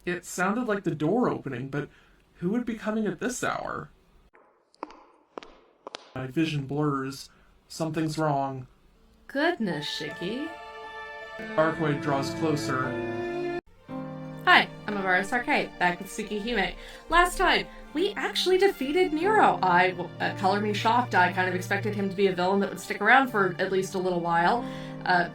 It sounded like the door opening, but who would be coming at this hour? My vision blurs. Something's wrong. Goodness, Shiki. Arcueid draws closer. Hi, I'm Arcueid, back with Tsukihime. Last time, we actually defeated Nero. Color me shocked, I kind of expected him to be a villain that would stick around for at least a little while,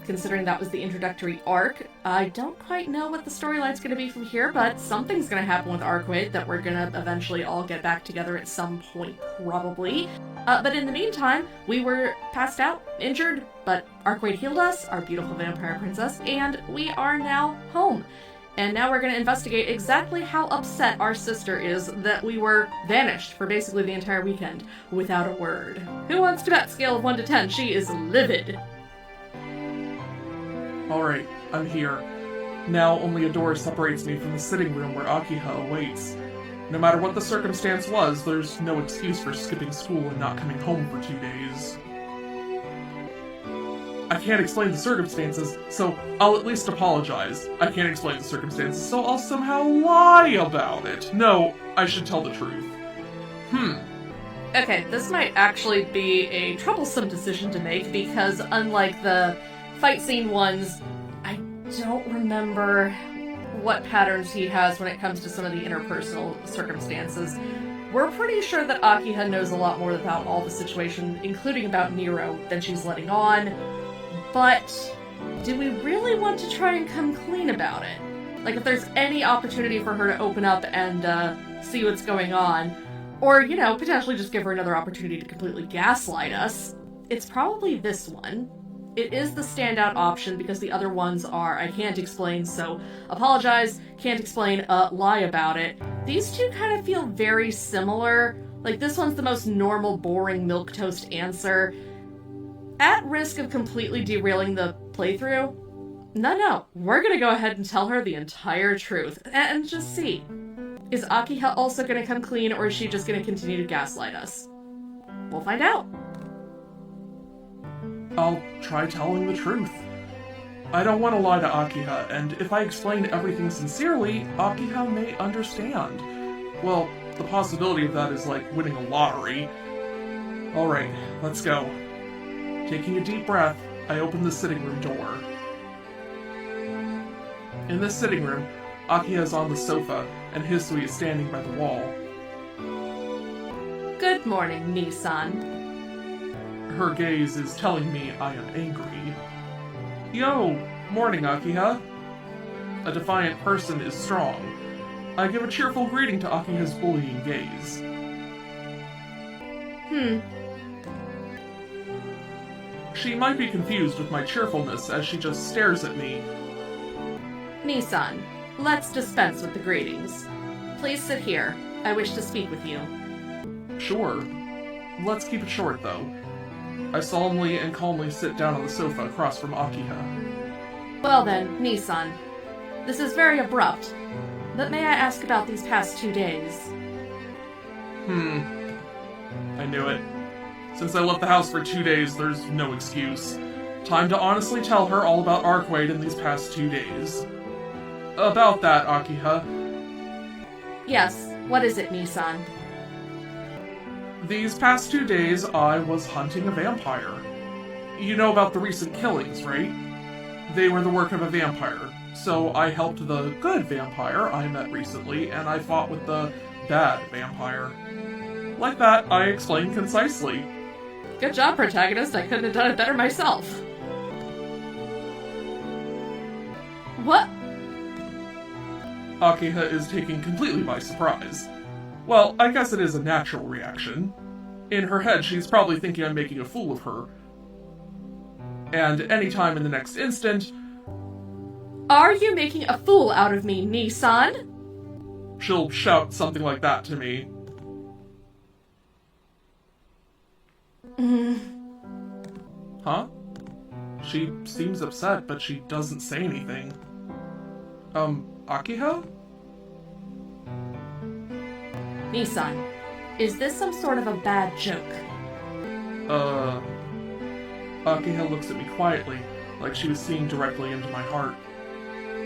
considering that was the introductory arc. I don't quite know what the storyline's going to be from here, but something's going to happen with Arcueid that we're going to eventually all get back together at some point, probably. But in the meantime, we were passed out, injured, but Arcueid healed us, our beautiful vampire princess, and we are now home. And now we're going to investigate exactly how upset our sister is that we were vanished for basically the entire weekend without a word. Who wants to bet? Scale of 1 to 10, she is livid. Alright, I'm here. Now only a door separates me from the sitting room where Akiha awaits. No matter what the circumstance was, there's no excuse for skipping school and not coming home for 2 days. I can't explain the circumstances, so I'll at least apologize. I can't explain the circumstances, so I'll somehow lie about it. No, I should tell the truth. Okay, this might actually be a troublesome decision to make because unlike the fight scene ones, I don't remember what patterns he has when it comes to some of the interpersonal circumstances. We're pretty sure that Akiha knows a lot more about all the situation, including about Nero, than she's letting on. But do we really want to try and come clean about it? Like, if there's any opportunity for her to open up and see what's going on, or, you know, potentially just give her another opportunity to completely gaslight us, it's probably this one. It is the standout option because the other ones are, I can't explain, so apologize, can't explain, lie about it. These two kind of feel very similar. Like, this one's the most normal, boring milquetoast answer. At risk of completely derailing the playthrough, no, we're gonna go ahead and tell her the entire truth, and just see. Is Akiha also gonna come clean, or is she just gonna continue to gaslight us? We'll find out. I'll try telling the truth. I don't want to lie to Akiha, and if I explain everything sincerely, Akiha may understand. Well, the possibility of that is like winning a lottery. Alright, let's go. Taking a deep breath, I open the sitting room door. In this sitting room, Akiha is on the sofa, and Hisui is standing by the wall. Good morning, Nissan. Her gaze is telling me I am angry. Yo, morning, Akiha. A defiant person is strong. I give a cheerful greeting to Akiha's bullying gaze. She might be confused with my cheerfulness as she just stares at me. Nissan, let's dispense with the greetings. Please sit here. I wish to speak with you. Sure. Let's keep it short, though. I solemnly and calmly sit down on the sofa across from Akiha. Well then, Nissan. This is very abrupt, but may I ask about these past 2 days? I knew it. Since I left the house for 2 days, there's no excuse. Time to honestly tell her all about Arcueid in these past 2 days. About that, Akiha. Yes, what is it, Nissan? These past 2 days, I was hunting a vampire. You know about the recent killings, right? They were the work of a vampire. So I helped the good vampire I met recently, and I fought with the bad vampire. Like that, I explained concisely. Good job, protagonist. I couldn't have done it better myself. What? Akiha is taken completely by surprise. Well, I guess it is a natural reaction. In her head, she's probably thinking I'm making a fool of her. And any time in the next instant... Are you making a fool out of me, Nissan? She'll shout something like that to me. Huh? She seems upset, but she doesn't say anything. Akiha? Nissan, is this some sort of a bad joke? Akiha looks at me quietly, like she was seeing directly into my heart.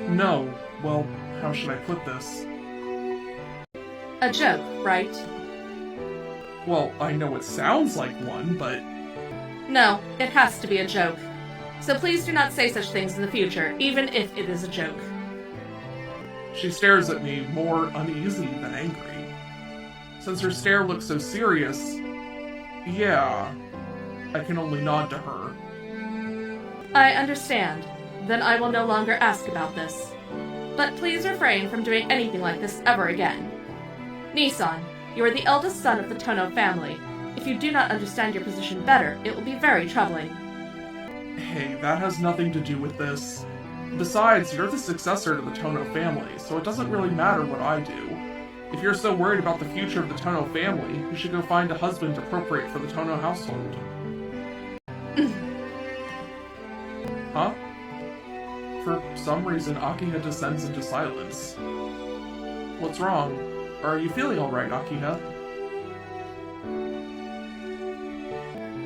No, well, how should I put this? A joke, right? Well, I know it sounds like one, but... No, it has to be a joke. So please do not say such things in the future, even if it is a joke. She stares at me, more uneasy than angry. Since her stare looks so serious, yeah, I can only nod to her. I understand. Then I will no longer ask about this. But please refrain from doing anything like this ever again. Nissan, you are the eldest son of the Tono family. If you do not understand your position better, it will be very troubling. Hey, that has nothing to do with this. Besides, you're the successor to the Tono family, so it doesn't really matter what I do. If you're so worried about the future of the Tono family, you should go find a husband appropriate for the Tono household. Huh? For some reason, Akiha descends into silence. What's wrong? Are you feeling alright, Akiha?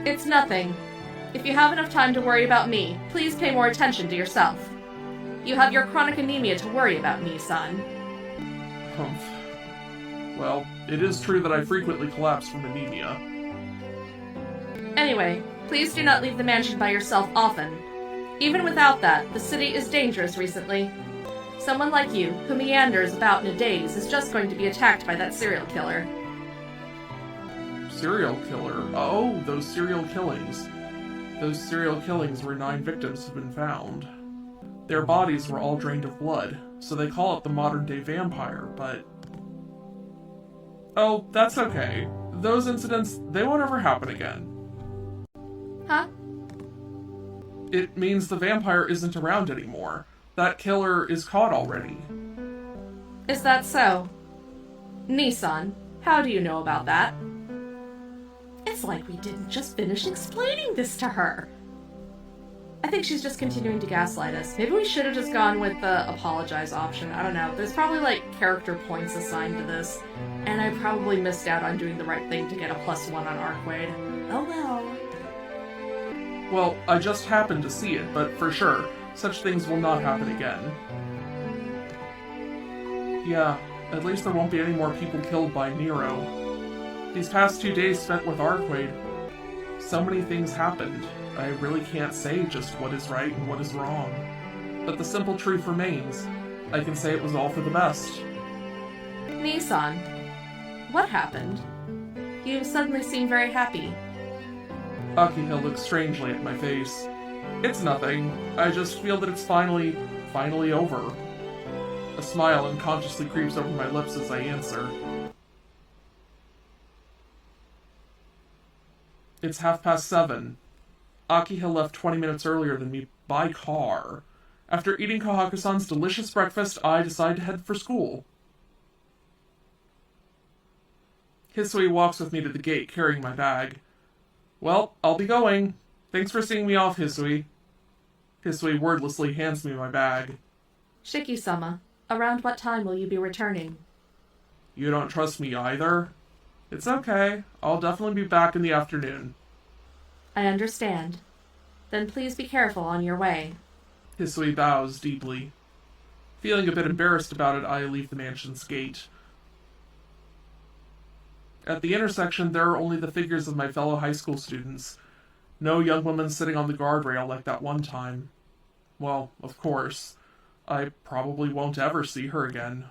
It's nothing. If you have enough time to worry about me, please pay more attention to yourself. You have your chronic anemia to worry about, Nissan. Humph. Well, it is true that I frequently collapse from anemia. Anyway, please do not leave the mansion by yourself often. Even without that, the city is dangerous recently. Someone like you, who meanders about in a daze, is just going to be attacked by that serial killer. Serial killer? Oh, those serial killings. Those serial killings where 9 victims have been found. Their bodies were all drained of blood, so they call it the modern-day vampire, but... Oh, that's okay. Those incidents, they won't ever happen again. Huh? It means the vampire isn't around anymore. That killer is caught already. Is that so? Nissan, how do you know about that? It's like we didn't just finish explaining this to her. I think she's just continuing to gaslight us. Maybe we should have just gone with the apologize option. I don't know. There's probably, like, character points assigned to this. And I probably missed out on doing the right thing to get a +1 on Arcueid. Oh well. Well, I just happened to see it, but for sure, such things will not happen again. Yeah, at least there won't be any more people killed by Nero. These past 2 days spent with Arcueid, so many things happened. I really can't say just what is right and what is wrong. But the simple truth remains. I can say it was all for the best. Nissan, what happened? You suddenly seem very happy. Akiha looks strangely at my face. It's nothing. I just feel that it's finally over. A smile unconsciously creeps over my lips as I answer. It's 7:30. Akiha left 20 minutes earlier than me by car. After eating Kohaku-san's delicious breakfast, I decide to head for school. Hisui walks with me to the gate, carrying my bag. Well, I'll be going. Thanks for seeing me off, Hisui. Hisui wordlessly hands me my bag. Shiki-sama, around what time will you be returning? You don't trust me either? It's okay. I'll definitely be back in the afternoon. I understand. Then please be careful on your way. Hisui bows deeply. Feeling a bit embarrassed about it, I leave the mansion's gate. At the intersection, there are only the figures of my fellow high school students. No young woman sitting on the guardrail like that one time. Well, of course. I probably won't ever see her again.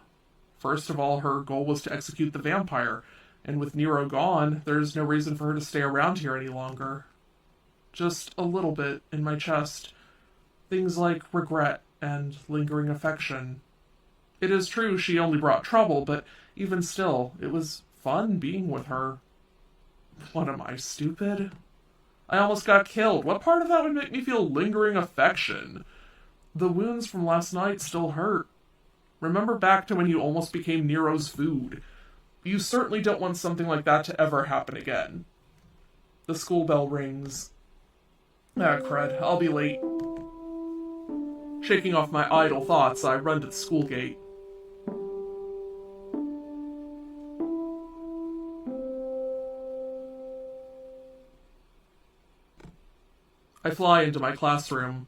First of all, her goal was to execute the vampire, and with Nero gone, there's no reason for her to stay around here any longer. Just a little bit in my chest. Things like regret and lingering affection. It is true she only brought trouble, but even still, it was fun being with her. What am I, stupid? I almost got killed. What part of that would make me feel lingering affection? The wounds from last night still hurt. Remember back to when you almost became Nero's food. You certainly don't want something like that to ever happen again. The school bell rings. Ah, crud. I'll be late. Shaking off my idle thoughts, I run to the school gate. I fly into my classroom.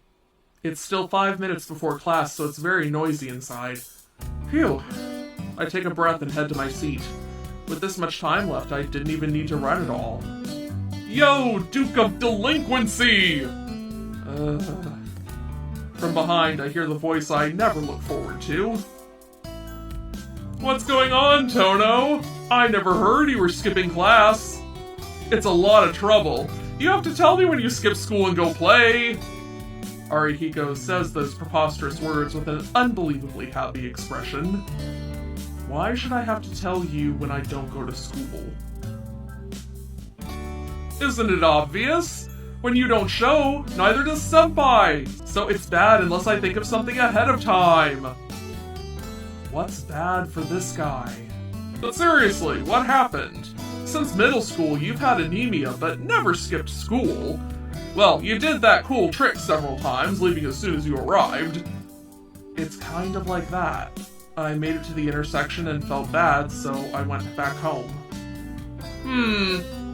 It's still 5 minutes before class, so it's very noisy inside. Phew. I take a breath and head to my seat. With this much time left, I didn't even need to run at all. Yo, Duke of Delinquency! From behind, I hear the voice I never look forward to. What's going on, Tono? I never heard you were skipping class. It's a lot of trouble. You have to tell me when you skip school and go play. Arihiko says those preposterous words with an unbelievably happy expression. Why should I have to tell you when I don't go to school? Isn't it obvious? When you don't show, neither does Senpai, so it's bad unless I think of something ahead of time. What's bad for this guy? But seriously, what happened? Since middle school, you've had anemia, but never skipped school. Well, you did that cool trick several times, leaving as soon as you arrived. It's kind of like that. I made it to the intersection and felt bad, so I went back home.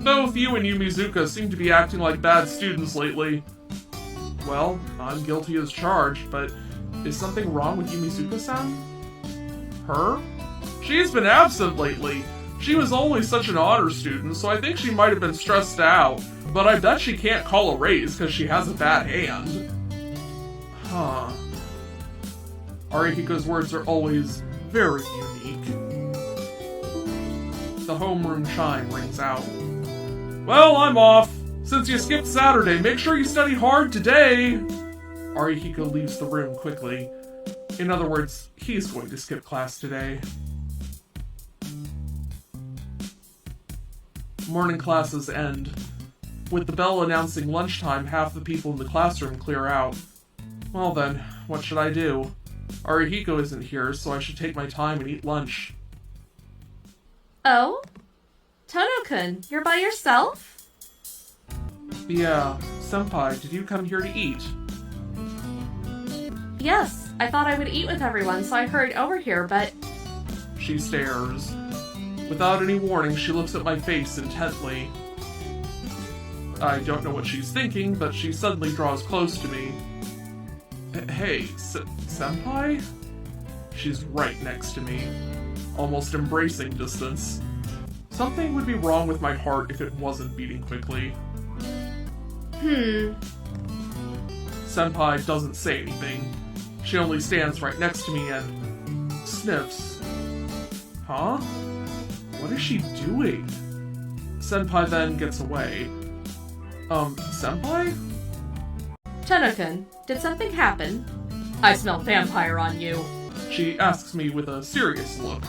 Both you and Yumizuka seem to be acting like bad students lately. Well, I'm guilty as charged, but is something wrong with Yumizuka-san? Her? She's been absent lately. She was only such an honor student, so I think she might have been stressed out, but I bet she can't call a raise because she has a bad hand. Huh. Arihiko's words are always very unique. The homeroom chime rings out. Well, I'm off. Since you skipped Saturday, make sure you study hard today. Arihiko leaves the room quickly. In other words, he's going to skip class today. Morning classes end. With the bell announcing lunchtime, half the people in the classroom clear out. Well then, what should I do? Arihiko isn't here, so I should take my time and eat lunch. Oh? Tono-kun, you're by yourself? Yeah, Senpai, did you come here to eat? Yes, I thought I would eat with everyone, so I hurried over here, but... She stares. Without any warning, she looks at my face intently. I don't know what she's thinking, but she suddenly draws close to me. Hey, Senpai? She's right next to me, almost embracing distance. Something would be wrong with my heart if it wasn't beating quickly. Senpai doesn't say anything. She only stands right next to me and sniffs. Huh? What is she doing? Senpai then gets away. Senpai? Tono-kun, did something happen? I smell vampire on you. She asks me with a serious look.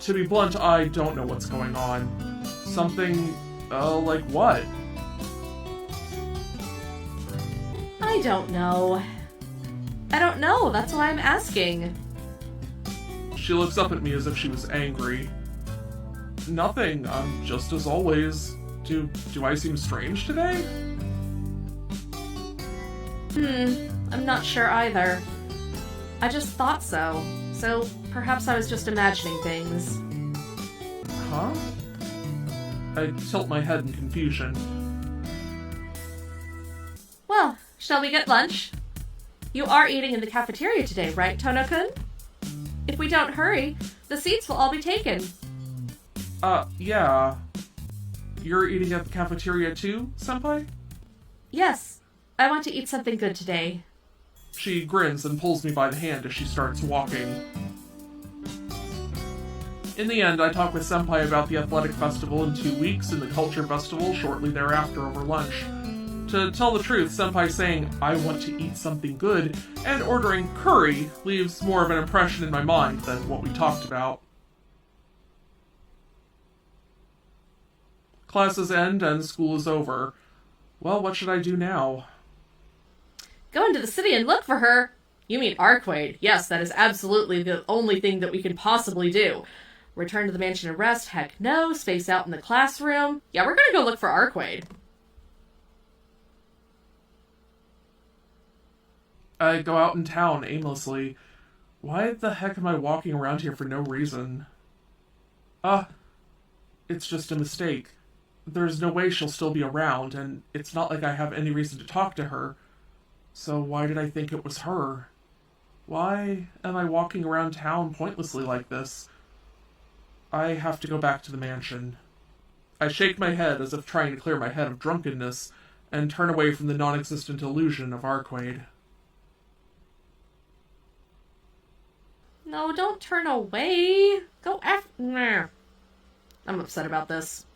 To be blunt, I don't know what's going on. Something, like what? I don't know. I don't know, that's why I'm asking. She looks up at me as if she was angry. Nothing, I'm just as always. Do I seem strange today? I'm not sure either. I just thought so. So perhaps I was just imagining things. Huh? I tilt my head in confusion. Well, shall we get lunch? You are eating in the cafeteria today, right, Tono-kun? If we don't hurry, the seats will all be taken. Yeah. You're eating at the cafeteria too, Senpai? Yes. I want to eat something good today. She grins and pulls me by the hand as she starts walking. In the end, I talk with Senpai about the athletic festival in 2 weeks and the culture festival shortly thereafter over lunch. To tell the truth, Senpai saying, I want to eat something good, and ordering curry leaves more of an impression in my mind than what we talked about. Classes end and school is over. Well, what should I do now? Go into the city and look for her! You mean Arcueid. Yes, that is absolutely the only thing that we can possibly do. Return to the mansion and rest? Heck no. Space out in the classroom? Yeah, we're gonna go look for Arcueid. I go out in town aimlessly. Why the heck am I walking around here for no reason? It's just a mistake. There's no way she'll still be around, and it's not like I have any reason to talk to her. So why did I think it was her? Why am I walking around town pointlessly like this? I have to go back to the mansion. I shake my head as if trying to clear my head of drunkenness, and turn away from the non-existent illusion of Arcueid. No, don't turn away. Go after. I'm upset about this.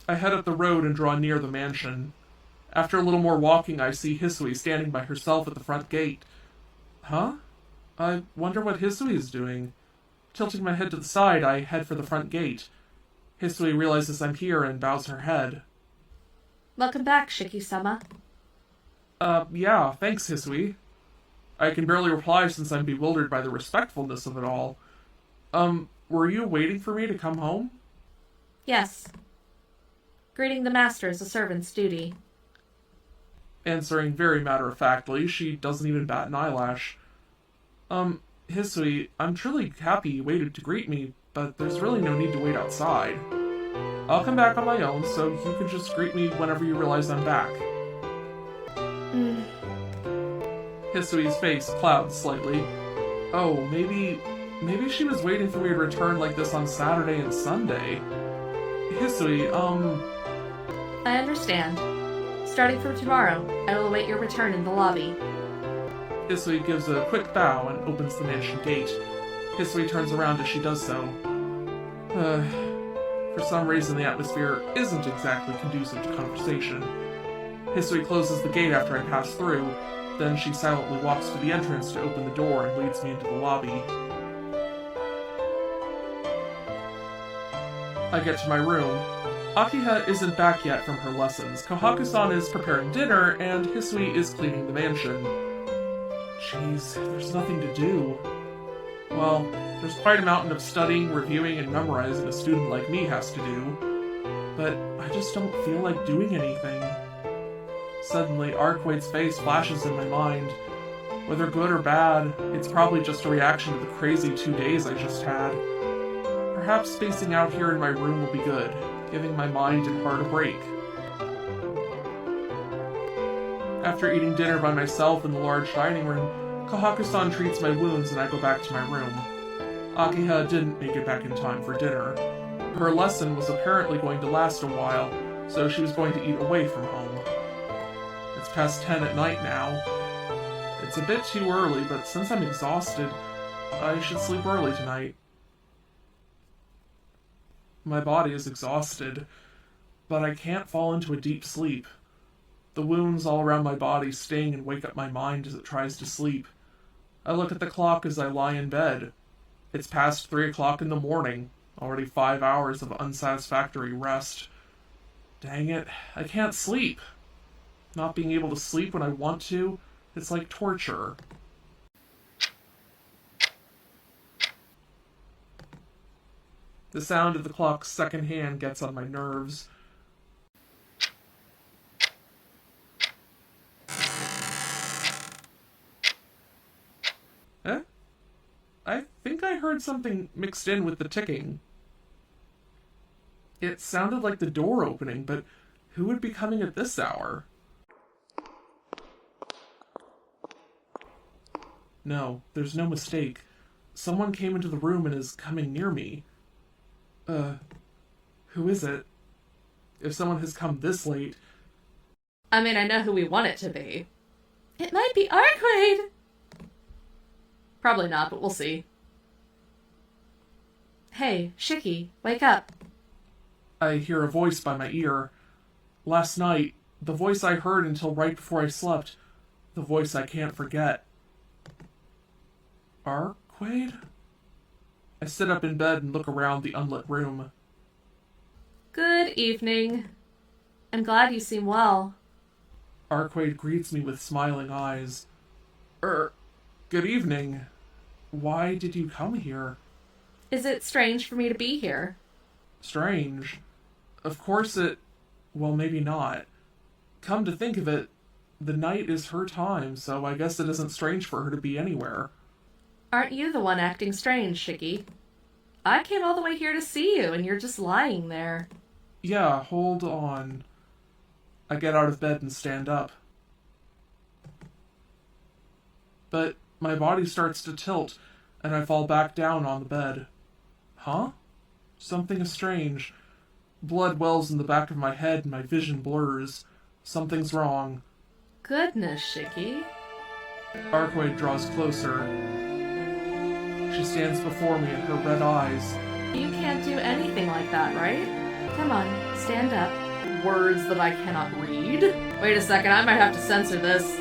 I head up the road and draw near the mansion. After a little more walking, I see Hisui standing by herself at the front gate. Huh? I wonder what Hisui is doing. Tilting my head to the side, I head for the front gate. Hisui realizes I'm here and bows her head. Welcome back, Shiki-sama. Yeah, thanks, Hisui. I can barely reply since I'm bewildered by the respectfulness of it all. Were you waiting for me to come home? Yes. Greeting the master is a servant's duty. Answering very matter-of-factly, she doesn't even bat an eyelash. Hisui, I'm truly happy you waited to greet me, but there's really no need to wait outside. I'll come back on my own, so you can just greet me whenever you realize I'm back. Hisui's face clouds slightly. Oh, maybe she was waiting for me to return like this on Saturday and Sunday. Hisui, I understand. Starting from tomorrow, I will await your return in the lobby. Hisui gives a quick bow and opens the mansion gate. Hisui turns around as she does so. For some reason the atmosphere isn't exactly conducive to conversation. Hisui closes the gate after I pass through, then she silently walks to the entrance to open the door and leads me into the lobby. I get to my room. Akiha isn't back yet from her lessons. Kohaku-san is preparing dinner, and Hisui is cleaning the mansion. Jeez, there's nothing to do. Well, there's quite a mountain of studying, reviewing, and memorizing a student like me has to do. But I just don't feel like doing anything. Suddenly, Arcueid's face flashes in my mind. Whether good or bad, it's probably just a reaction to the crazy 2 days I just had. Perhaps spacing out here in my room will be good, giving my mind and heart a break. After eating dinner by myself in the large dining room, Kohaku-san treats my wounds and I go back to my room. Akiha didn't make it back in time for dinner. Her lesson was apparently going to last a while, so she was going to eat away from home. It's past 10 at night now. It's a bit too early, but since I'm exhausted, I should sleep early tonight. My body is exhausted, but I can't fall into a deep sleep. The wounds all around my body sting and wake up my mind as it tries to sleep. I look at the clock as I lie in bed. It's past 3 o'clock in the morning, already 5 hours of unsatisfactory rest. Dang it, I can't sleep. Not being able to sleep when I want to, it's like torture. The sound of the clock's second hand gets on my nerves. Eh? I think I heard something mixed in with the ticking. It sounded like the door opening, but who would be coming at this hour? No, there's no mistake. Someone came into the room and is coming near me. Who is it? If someone has come this late... I mean, I know who we want it to be. It might be Arcueid! Probably not, but we'll see. Hey, Shiki, wake up. I hear a voice by my ear. Last night, the voice I heard until right before I slept. The voice I can't forget. Arcueid? I sit up in bed and look around the unlit room. Good evening. I'm glad you seem well. Arcueid greets me with smiling eyes. Good evening. Why did you come here? Is it strange for me to be here? Strange? Of course well, maybe not. Come to think of it, the night is her time, so I guess it isn't strange for her to be anywhere. Aren't you the one acting strange, Shiki? I came all the way here to see you, and you're just lying there. Yeah, hold on. I get out of bed and stand up. But My body starts to tilt, and I fall back down on the bed. Huh? Something is strange. Blood wells in the back of my head and my vision blurs. Something's wrong. Goodness, Shiki. Arcueid draws closer. She stands before me in her red eyes. You can't do anything like that, right? Come on, stand up. Words that I cannot read. Wait a second, I might have to censor this.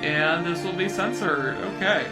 And this will be censored. Okay.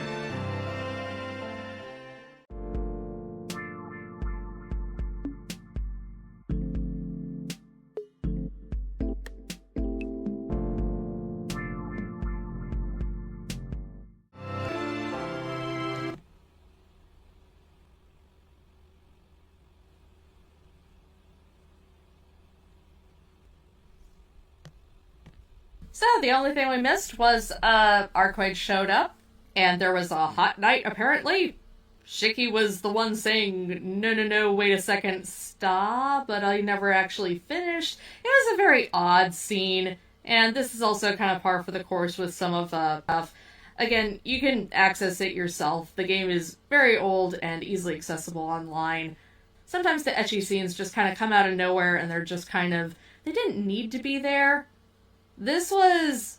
So, the only thing we missed was, Arcueid showed up, and there was a hot night, apparently. Shiki was the one saying, no, wait a second, stop, but I never actually finished. It was a very odd scene, and this is also kind of par for the course with some of, stuff. Again, you can access it yourself. The game is very old and easily accessible online. Sometimes the ecchi scenes just kind of come out of nowhere, and they're just kind of, they didn't need to be there. This was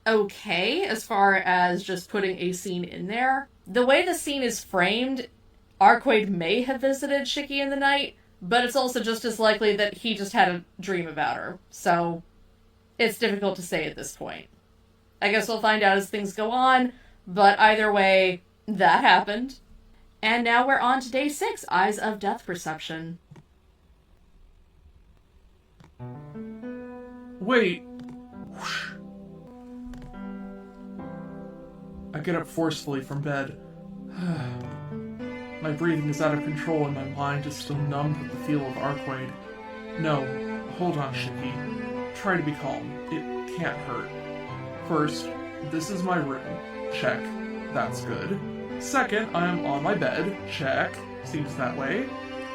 okay as far as just putting a scene in there. The way the scene is framed, Arcueid may have visited Shiki in the night, but it's also just as likely that he just had a dream about her. So, it's difficult to say at this point. I guess we'll find out as things go on, but either way, that happened. And now we're on to day 6, Eyes of Death Perception. Wait. I get up forcefully from bed. My breathing is out of control and my mind is still numbed with the feel of Arcueid. No, hold on, Shiki. Try to be calm. It can't hurt. First, this is my room. Check. That's good. Second, I am on my bed. Check. Seems that way.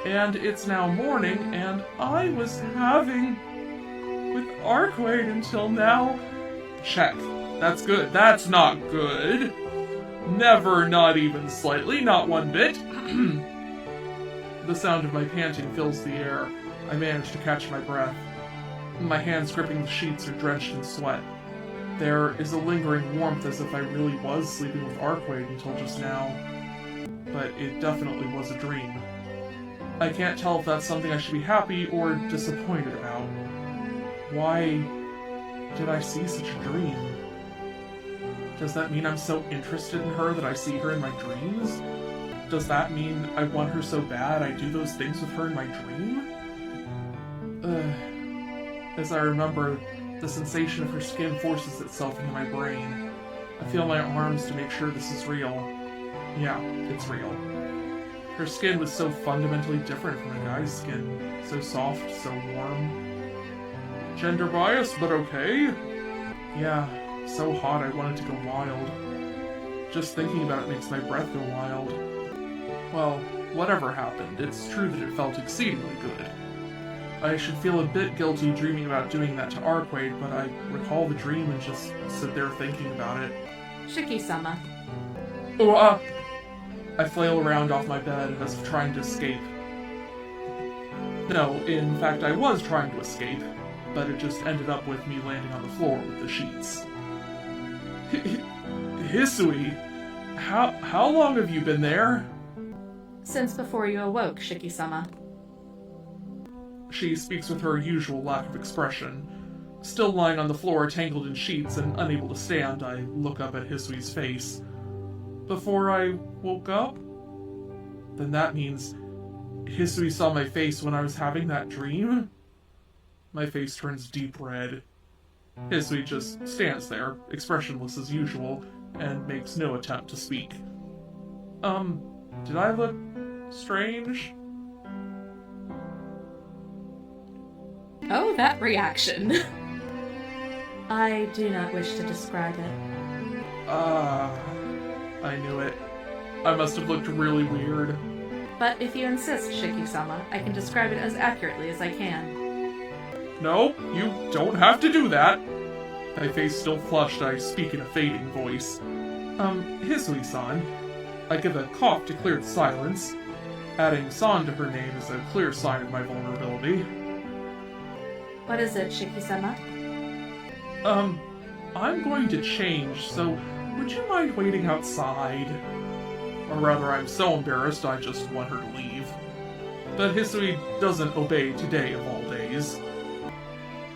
And it's now morning, and I was having with Arcueid until now. Check. That's good. That's not good. Never, not even slightly, not one bit. The sound of my panting fills the air. I manage to catch my breath. My hands gripping the sheets are drenched in sweat. There is a lingering warmth as if I really was sleeping with Arcueid until just now. But it definitely was a dream. I can't tell if that's something I should be happy or disappointed about. Why did I see such a dream? Does that mean I'm so interested in her that I see her in my dreams? Does that mean I want her so bad I do those things with her in my dream? As I remember, the sensation of her skin forces itself into my brain. I feel my arms to make sure this is real. Yeah, it's real. Her skin was so fundamentally different from a guy's skin. So soft, so warm. Gender bias, but okay. Yeah, so hot I wanted to go wild. Just thinking about it makes my breath go wild. Well, whatever happened, it's true that it felt exceedingly good. I should feel a bit guilty dreaming about doing that to Arcueid, but I recall the dream and just sit there thinking about it. Shiki-sama. Oh, I flail around off my bed as if trying to escape. No, in fact I was trying to escape, but it just ended up with me landing on the floor with the sheets. Hisui, how long have you been there? Since before you awoke, Shiki-sama. She speaks with her usual lack of expression. Still lying on the floor, tangled in sheets and unable to stand, I look up at Hisui's face. Before I woke up? Then that means Hisui saw my face when I was having that dream? My face turns deep red. Hisui just stands there, expressionless as usual, and makes no attempt to speak. Did I look strange? Oh, that reaction. I do not wish to describe it. I knew it. I must have looked really weird. But if you insist, Shiki-sama, I can describe it as accurately as I can. No, you don't have to do that. My face still flushed, I speak in a fading voice. Hisui-san. I give a cough to clear the silence. Adding san to her name is a clear sign of my vulnerability. What is it, Shiki-sama? I'm going to change, so would you mind waiting outside? Or rather, I'm so embarrassed I just want her to leave. But Hisui doesn't obey today of all days.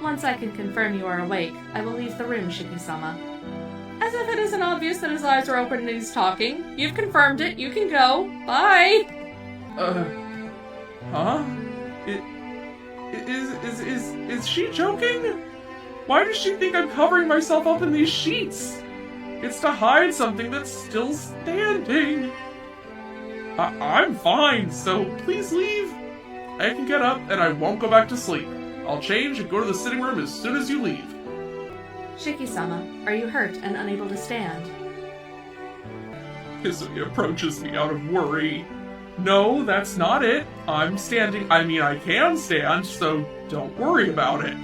Once I can confirm you are awake, I will leave the room, Shiki-sama. As if it isn't obvious that his eyes are open and he's talking. You've confirmed it, you can go. Bye! Huh? Is she joking? Why does she think I'm covering myself up in these sheets? It's to hide something that's still standing. I'm fine, so please leave. I can get up and I won't go back to sleep. I'll change and go to the sitting room as soon as you leave. Shiki-sama, are you hurt and unable to stand? Hisui approaches me out of worry. No, that's not it. I'm standing. I can stand, so don't worry about it.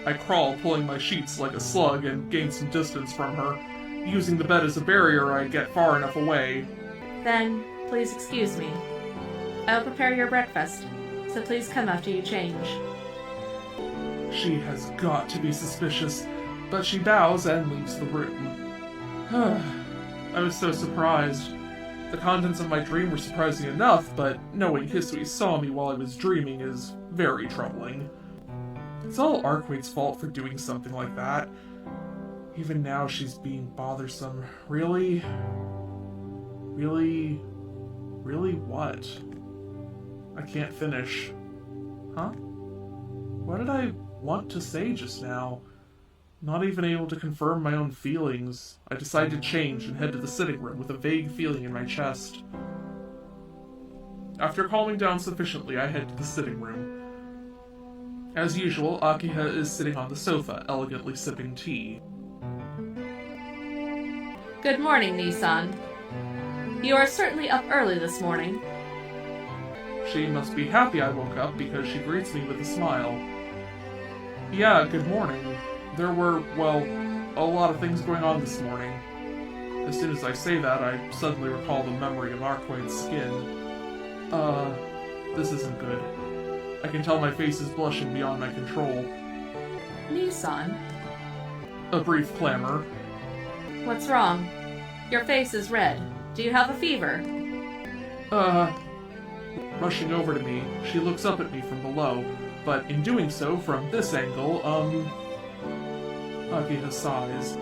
I crawl, pulling my sheets like a slug, and gain some distance from her. Using the bed as a barrier, I get far enough away. Then, please excuse me. I will prepare your breakfast, so please come after you change. She has got to be suspicious, but she bows and leaves the room. I was so surprised. The contents of my dream were surprising enough, but knowing Hisui saw me while I was dreaming is very troubling. It's all Arcueid's fault for doing something like that. Even now she's being bothersome. Really? Really what? I can't finish. Huh? What did I want to say just now? Not even able to confirm my own feelings, I decide to change and head to the sitting room with a vague feeling in my chest. After calming down sufficiently, I head to the sitting room. As usual, Akiha is sitting on the sofa, elegantly sipping tea. Good morning, Nissan. You are certainly up early this morning. She must be happy I woke up because she greets me with a smile. Yeah, good morning. There were, well, a lot of things going on this morning. As soon as I say that, I suddenly recall the memory of Arcueid's skin. This isn't good. I can tell my face is blushing beyond my control. Nissan? A brief clamor. What's wrong? Your face is red. Do you have a fever? Rushing over to me, she looks up at me from below, but in doing so, from this angle, Akiha sighs.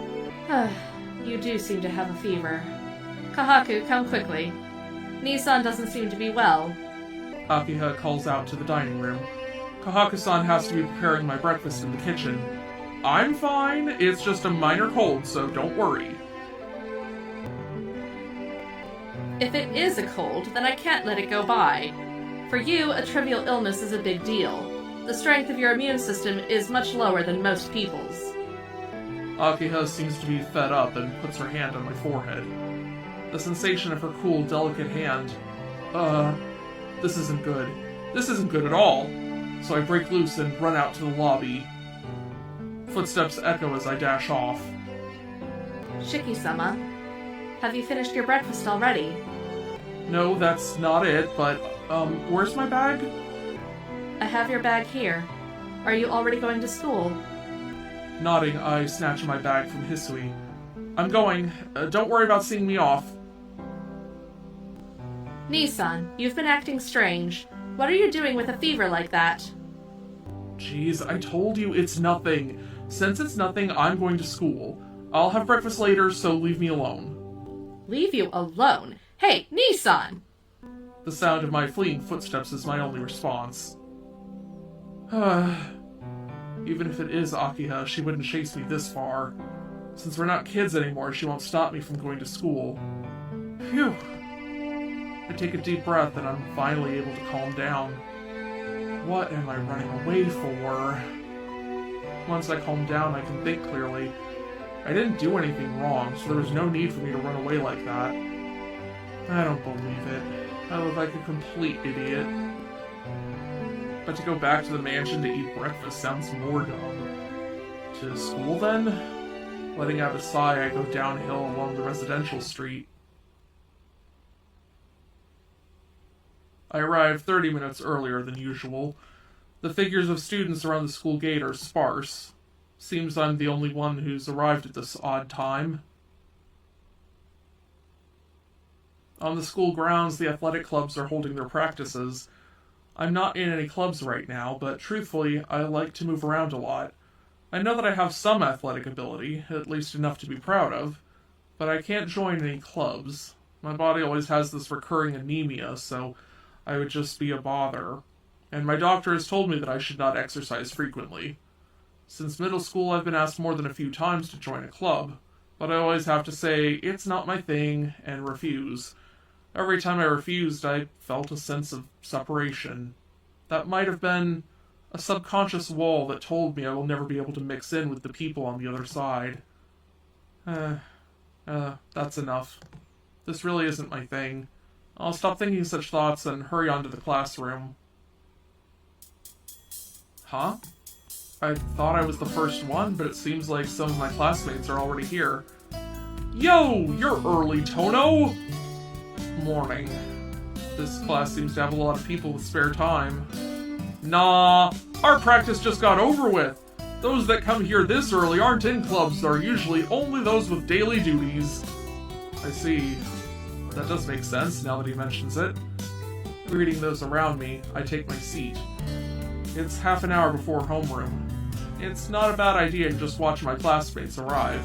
You do seem to have a fever. Kahaku, come quickly. Nissan doesn't seem to be well. Akiha calls out to the dining room. Kahaku-san has to be preparing my breakfast in the kitchen. I'm fine, it's just a minor cold, so don't worry. If it is a cold, then I can't let it go by. For you, a trivial illness is a big deal. The strength of your immune system is much lower than most people's. Akiha seems to be fed up and puts her hand on my forehead. The sensation of her cool, delicate hand. This isn't good. This isn't good at all. So I break loose and run out to the lobby. Footsteps echo as I dash off. Shiki-sama, have you finished your breakfast already? No, that's not it, but, where's my bag? I have your bag here. Are you already going to school? Nodding, I snatch my bag from Hisui. I'm going. Don't worry about seeing me off. Nissan, you've been acting strange. What are you doing with a fever like that? Jeez, I told you it's nothing. Since it's nothing, I'm going to school. I'll have breakfast later, so leave me alone. Leave you alone? Hey, Nissan! The sound of my fleeing footsteps is my only response. Even if it is Akiha, she wouldn't chase me this far. Since we're not kids anymore, she won't stop me from going to school. Phew. I take a deep breath and I'm finally able to calm down. What am I running away for? Once I calm down, I can think clearly. I didn't do anything wrong, so there was no need for me to run away like that. I don't believe it. I look like a complete idiot. But to go back to the mansion to eat breakfast sounds more dumb. To school, then? Letting out a sigh, I go downhill along the residential street. I arrive 30 minutes earlier than usual. The figures of students around the school gate are sparse. Seems I'm the only one who's arrived at this odd time. On the school grounds, the athletic clubs are holding their practices. I'm not in any clubs right now, but truthfully, I like to move around a lot. I know that I have some athletic ability, at least enough to be proud of, but I can't join any clubs. My body always has this recurring anemia, so I would just be a bother. And my doctor has told me that I should not exercise frequently. Since middle school, I've been asked more than a few times to join a club, but I always have to say, it's not my thing, and refuse. Every time I refused, I felt a sense of separation. That might have been a subconscious wall that told me I will never be able to mix in with the people on the other side. That's enough. This really isn't my thing. I'll stop thinking such thoughts and hurry on to the classroom. Huh? I thought I was the first one, but it seems like some of my classmates are already here. Yo, you're early, Tono! Morning. This class seems to have a lot of people with spare time. Nah, our practice just got over with. Those that come here this early aren't in clubs, are usually only those with daily duties. I see. That does make sense now that he mentions it. Greeting those around me, I take my seat. It's half an hour before homeroom. It's not a bad idea to just watch my classmates arrive.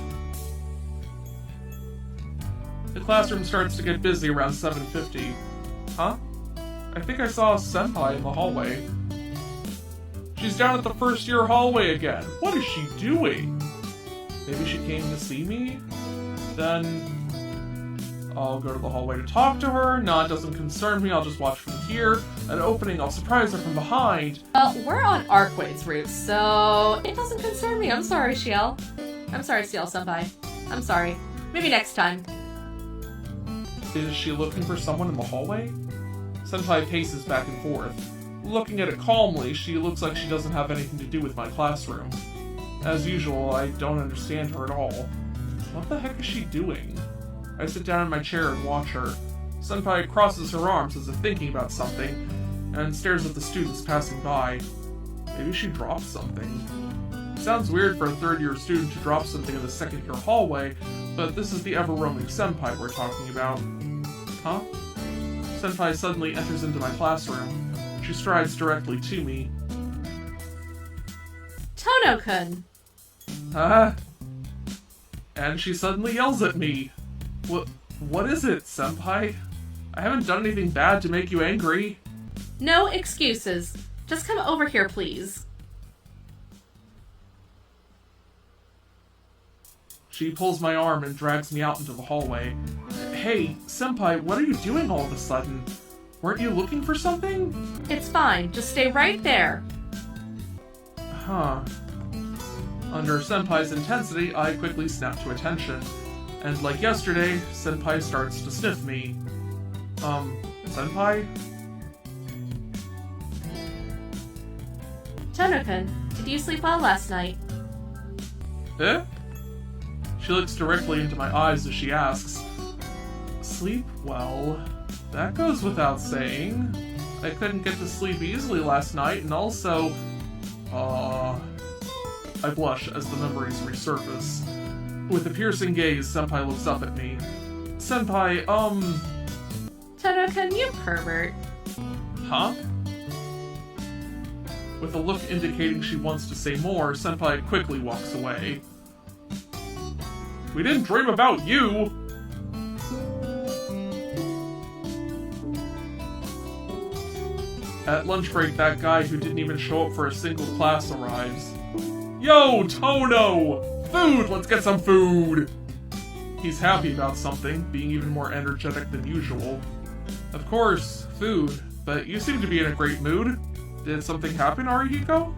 The classroom starts to get busy around 7:50. Huh? I think I saw a senpai in the hallway. She's down at the first year hallway again. What is she doing? Maybe she came to see me? Then I'll go to the hallway to talk to her. No, it doesn't concern me. I'll just watch from here. An opening, I'll surprise her from behind. We're on Arcueid's route, so it doesn't concern me. I'm sorry, Ciel. I'm sorry, Ciel-senpai. I'm sorry. Maybe next time. Is she looking for someone in the hallway? Senpai paces back and forth. Looking at it calmly, she looks like she doesn't have anything to do with my classroom. As usual, I don't understand her at all. What the heck is she doing? I sit down in my chair and watch her. Senpai crosses her arms as if thinking about something, and stares at the students passing by. Maybe she dropped something. Sounds weird for a third-year student to drop something in the second-year hallway, but this is the ever-roaming senpai we're talking about. Huh? Senpai suddenly enters into my classroom. She strides directly to me. Tono-kun! And she suddenly yells at me. What is it, senpai? I haven't done anything bad to make you angry. No excuses. Just come over here, please. She pulls my arm and drags me out into the hallway. Hey, senpai, what are you doing all of a sudden? Weren't you looking for something? It's fine. Just stay right there. Huh. Under senpai's intensity, I quickly snap to attention. And like yesterday, senpai starts to sniff me. Senpai? Tono-kun, did you sleep well last night? Eh? She looks directly into my eyes as she asks. Sleep well? That goes without saying. I couldn't get to sleep easily last night, and also... I blush as the memories resurface. With a piercing gaze, senpai looks up at me. Senpai, Tono-kun, you pervert. Huh? With a look indicating she wants to say more, senpai quickly walks away. We didn't dream about you! At lunch break, that guy who didn't even show up for a single class arrives. Yo, Tono! Food! Let's get some food! He's happy about something, being even more energetic than usual. Of course, food, but you seem to be in a great mood. Did something happen, Arihiko?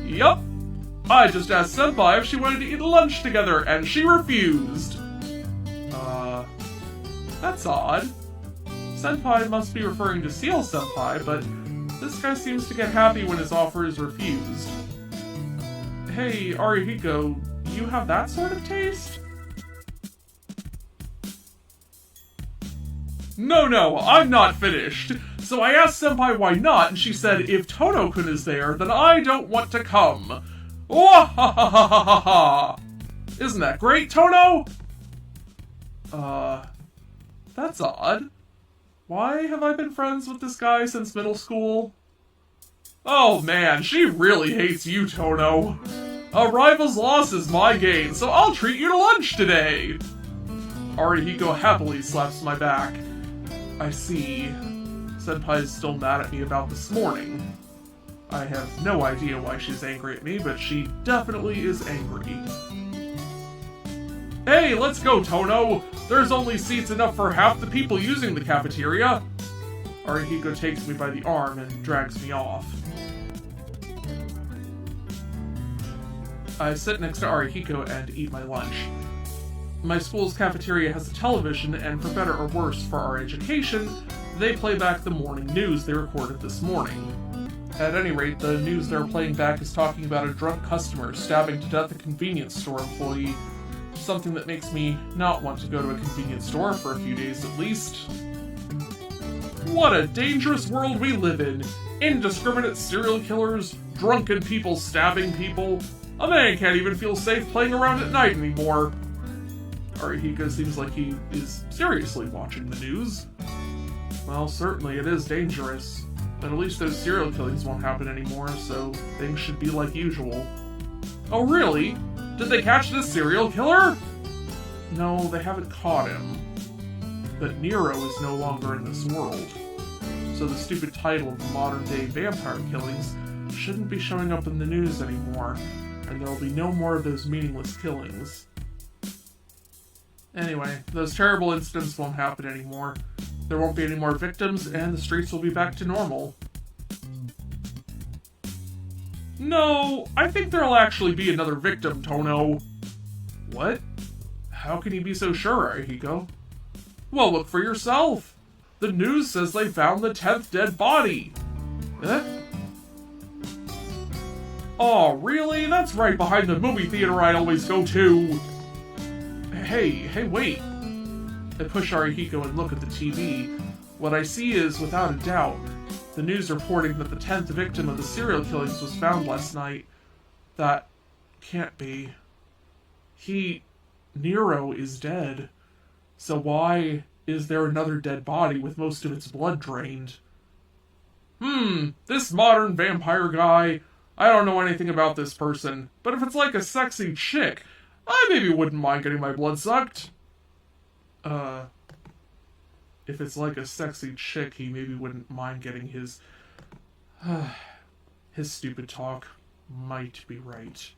Yup! I just asked Senpai if she wanted to eat lunch together, and she refused! That's odd. Senpai must be referring to Ciel-senpai, but this guy seems to get happy when his offer is refused. Hey, Arihiko, you have that sort of taste? No, I'm not finished. So I asked Senpai why not, and she said if Tono-kun is there, then I don't want to come. Wah-ha-ha-ha-ha-ha! Isn't that great, Tono? That's odd. Why have I been friends with this guy since middle school? Oh man, she really hates you, Tono. A rival's loss is my gain, so I'll treat you to lunch today. Arihiko happily slaps my back. I see. Senpai's still mad at me about this morning. I have no idea why she's angry at me, but she definitely is angry. Hey, let's go, Tono! There's only seats enough for half the people using the cafeteria. Arihiko takes me by the arm and drags me off. I sit next to Arihiko and eat my lunch. My school's cafeteria has a television, and for better or worse for our education, they play back the morning news they recorded this morning. At any rate, the news they're playing back is talking about a drunk customer stabbing to death a convenience store employee. Something that makes me not want to go to a convenience store for a few days at least. What a dangerous world we live in! Indiscriminate serial killers, drunken people stabbing people. A man can't even feel safe playing around at night anymore. Arihiko seems like he is seriously watching the news. Well, certainly it is dangerous. But at least those serial killings won't happen anymore, so things should be like usual. Oh really? Did they catch this serial killer? No, they haven't caught him. But Nero is no longer in this world. So the stupid title of the modern-day vampire killings shouldn't be showing up in the news anymore, and there will be no more of those meaningless killings. Anyway, those terrible incidents won't happen anymore. There won't be any more victims, and the streets will be back to normal. No, I think there'll actually be another victim, Tono. What? How can you be so sure, Arihiko? Well, look for yourself. The news says they found the 10th dead body. Eh? Oh, really? That's right behind the movie theater I always go to. Hey, wait. I push Arihiko and look at the TV. What I see is, without a doubt, the news reporting that the 10th victim of the serial killings was found last night. That can't be. Nero is dead. So why is there another dead body with most of its blood drained? This modern vampire guy, I don't know anything about this person, but if it's like a sexy chick, I maybe wouldn't mind getting my blood sucked. If it's like a sexy chick, he maybe wouldn't mind getting his stupid talk might be right.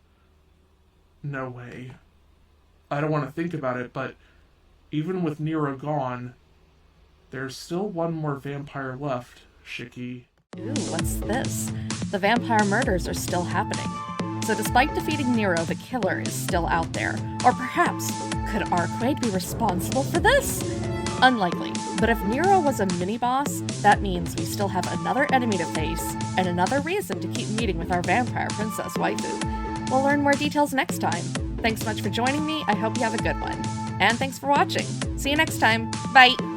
No way. I don't want to think about it, but even with Nero gone, there's still one more vampire left, Shiki. Ooh, what's this? The vampire murders are still happening. So despite defeating Nero, the killer is still out there. Or perhaps, could Arcueid be responsible for this? Unlikely, but if Nero was a mini-boss, that means we still have another enemy to face, and another reason to keep meeting with our vampire princess waifu. We'll learn more details next time. Thanks so much for joining me, I hope you have a good one. And thanks for watching. See you next time. Bye!